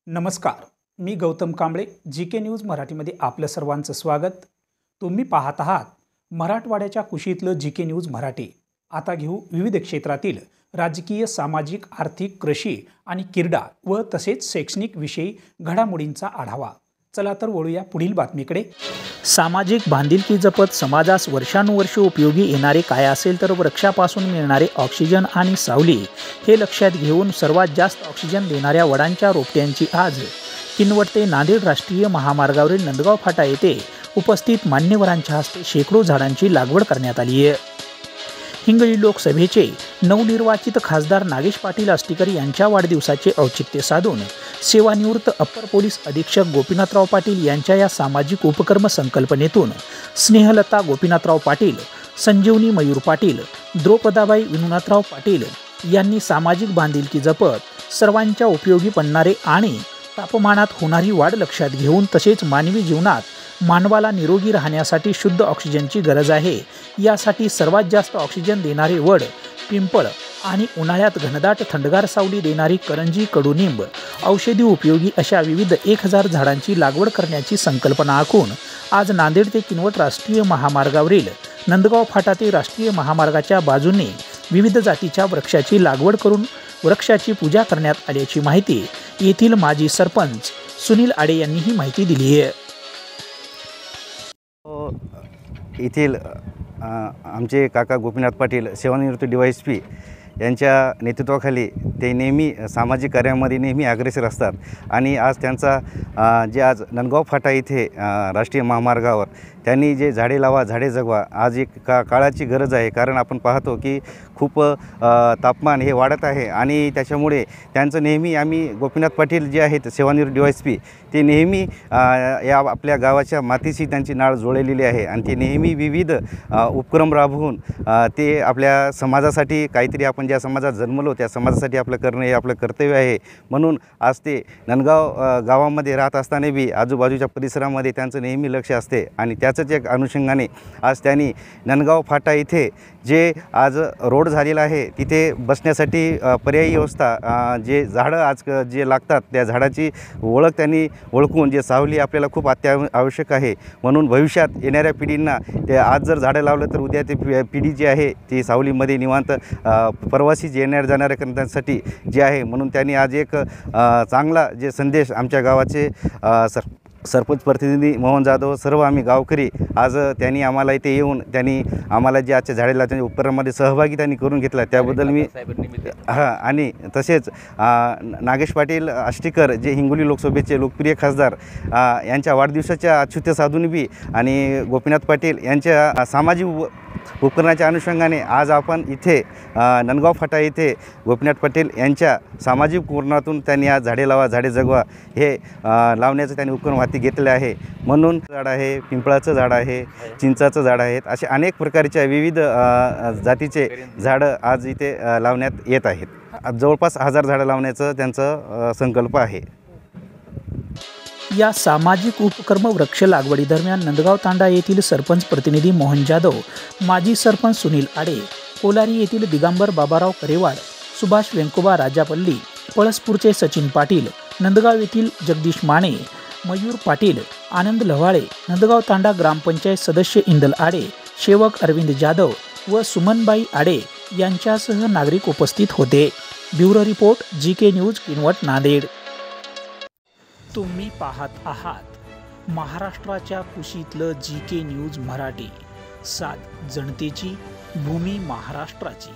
नमस्कार, मी Gautam Kamble. GK. News मराठीमध्ये आपलं सर्वांचं स्वागत. तुम्ही पाहत आहात मराठवाड्याच्या कुशीतलं जी.के. न्यूज मराठी. आता घेऊ विविध क्षेत्रातील राजकीय, सामाजिक, आर्थिक, कृषी आणि क्रीडा व तसेच शैक्षणिक विषयी घडामोडींचा आढावा. चला तर वळूया पुढील बातमीकडे. सामाजिक बांधिलकी जपत समाजास वर्षानुवर्षे उपयोगी येणारे काय असेल तर वृक्षापासून मिळणारे ऑक्सिजन आणि सावली हे लक्षात घेऊन सर्वात जास्त ऑक्सिजन देणाऱ्या वडांच्या रोपट्यांची आज किनवट ते नांदेड राष्ट्रीय महामार्गावरील नंदगाव फाटा येथे उपस्थित मान्यवरांच्या हस्ते शेकडो झाडांची लागवड करण्यात आली आहे. हिंगोली लोकसभेचे नवनिर्वाचित खासदार नागेश पाटील आष्टीकर यांच्या वाढदिवसाचे औचित्य साधून सेवानिवृत्त अप्पर पोलीस अधीक्षक गोपीनाथराव पाटील यांच्या या सामाजिक उपक्रम संकल्पनेतून स्नेहलता गोपीनाथराव पाटील, संजीवनी मयूर पाटील, द्रौपदाबाई विनोनाथराव पाटील यांनी सामाजिक बांधिलकी जपत सर्वांच्या उपयोगी पडणारे आणि तापमानात होणारी वाढ लक्षात घेऊन तसेच मानवी जीवनात मानवाला निरोगी राहण्यासाठी शुद्ध ऑक्सिजनची गरज आहे, यासाठी सर्वात जास्त ऑक्सिजन देणारे वड, पिंपळ आणि उन्हाळ्यात घनदाट थंडगार सावली देणारी करंजी, कडुनिंब, औषधी उपयोगी अशा विविध 1000 झाडांची लागवड करण्याची संकल्पना आखून आज नांदेड ते किनवट राष्ट्रीय महामार्गावरील नंदगाव फाटा ते राष्ट्रीय महामार्गाच्या बाजूने विविध जातीच्या वृक्षाची लागवड करून वृक्षाची पूजा करण्यात आल्याची माहिती येथील माजी सरपंच सुनील आडे यांनी ही माहिती दिली आहे. येथील आमचे काका गोपीनाथ पाटील सेवानिवृत्त DYSP यांच्या नेतृत्वाखाली ते नेहमी सामाजिक कार्यामध्ये नेहमी अग्रेसर असतात आणि आज त्यांचा जे आज नंदगाव फाटा इथे राष्ट्रीय महामार्गावर त्यांनी जे झाडे लावा झाडे जगवा आज एक काळाची गरज आहे. कारण आपण पाहतो की खूप तापमान हे वाढत आहे आणि त्याच्यामुळे त्यांचं नेहमी आम्ही गोपीनाथ पाटील जे आहेत सेवानिवृत्त DYSP ते नेहमी या आपल्या गावाच्या मातीशी त्यांची नाळ जोडलेली आहे आणि ते नेहमी विविध उपक्रम राबवून ते आपल्या समाजासाठी काहीतरी आपण ज्या समाजात जन्मलो त्या समाजासाठी आपलं करणं हे आपलं कर्तव्य आहे. म्हणून आज ते नंदगाव गावामध्ये राहत असताना बी आजूबाजूच्या परिसरामध्ये त्यांचं नेहमी लक्ष असते आणि त्याचंच एक अनुषंगाने आज त्यांनी नंदगाव फाटा इथे जे आज रोड झालेला आहे तिथे बसण्यासाठी पर्यायी व्यवस्था जे झाडं आज जे लागतात त्या झाडाची ओळख त्यांनी ओळखून जे सावली आपल्याला खूप आवश्यक आहे. म्हणून भविष्यात येणाऱ्या पिढींना ते आज जर झाडं लावलं तर उद्या ते पिढी जी आहे ती सावलीमध्ये निवांत प्रवासी येणाऱ्या जाणाऱ्याकरण्यासाठी जे आहे. म्हणून त्यांनी आज एक चांगला जे संदेश आमच्या गावाचे सरपंच प्रतिनिधी मोहन जाधव सर्व आम्ही गावकरी आज त्यांनी आम्हाला इथे येऊन त्यांनी आम्हाला जे आजच्या झाडे लावण्याच्या उपक्रमामध्ये सहभागी त्यांनी करून घेतला त्याबद्दल मी आणि तसेच नागेश पाटील आष्टीकर जे हिंगोली लोकसभेचे लोकप्रिय खासदार यांच्या वाढदिवसाच्या औचित्य साधून बी आणि गोपीनाथ पाटील यांच्या सामाजिक उपक्रमाच्या अनुषंगाने आज आपण इथे नंदगाव फाटा इथे गोपीनाथ पाटील यांच्या सामाजिक उपक्रमातून त्यांनी आज झाडे लावा झाडे जगवा हे लावण्याचं त्यांनी उपक्रम हाती घेतले आहे. म्हणून झाड आहे, पिंपळाचं झाड आहे, चिंचाचं झाड आहेत, असे अनेक प्रकारच्या विविध जातीचे झाडं आज इथे लावण्यात येत आहेत. जवळपास 1000 झाडं लावण्याचं त्यांचं संकल्प आहे. या सामाजिक उपक्रम वृक्ष लागवडी दरम्यान नंदगाव तांडा येथील सरपंच प्रतिनिधी मोहन जाधव, माजी सरपंच सुनील आडे, कोलारी येथील दिगंबर बाबाराव करेवाड, सुभाष वेंकोबा राजापल्ली, पळसपूरचे सचिन पाटील, नंदगाव येथील जगदीश माने, मयूर पाटील, आनंद लव्हाळे, नंदगाव तांडा ग्रामपंचायत सदस्य इंदल आडे, सेवक अरविंद जाधव व सुमनबाई आडे यांच्यासह नागरिक उपस्थित होते. Bureau report GK. News Kinwat Nanded. तुम्ही पाहत आहात महाराष्ट्राच्या कुशीतलं जी.के. न्यूज मराठी. सात जनतेची, भूमी महाराष्ट्राची.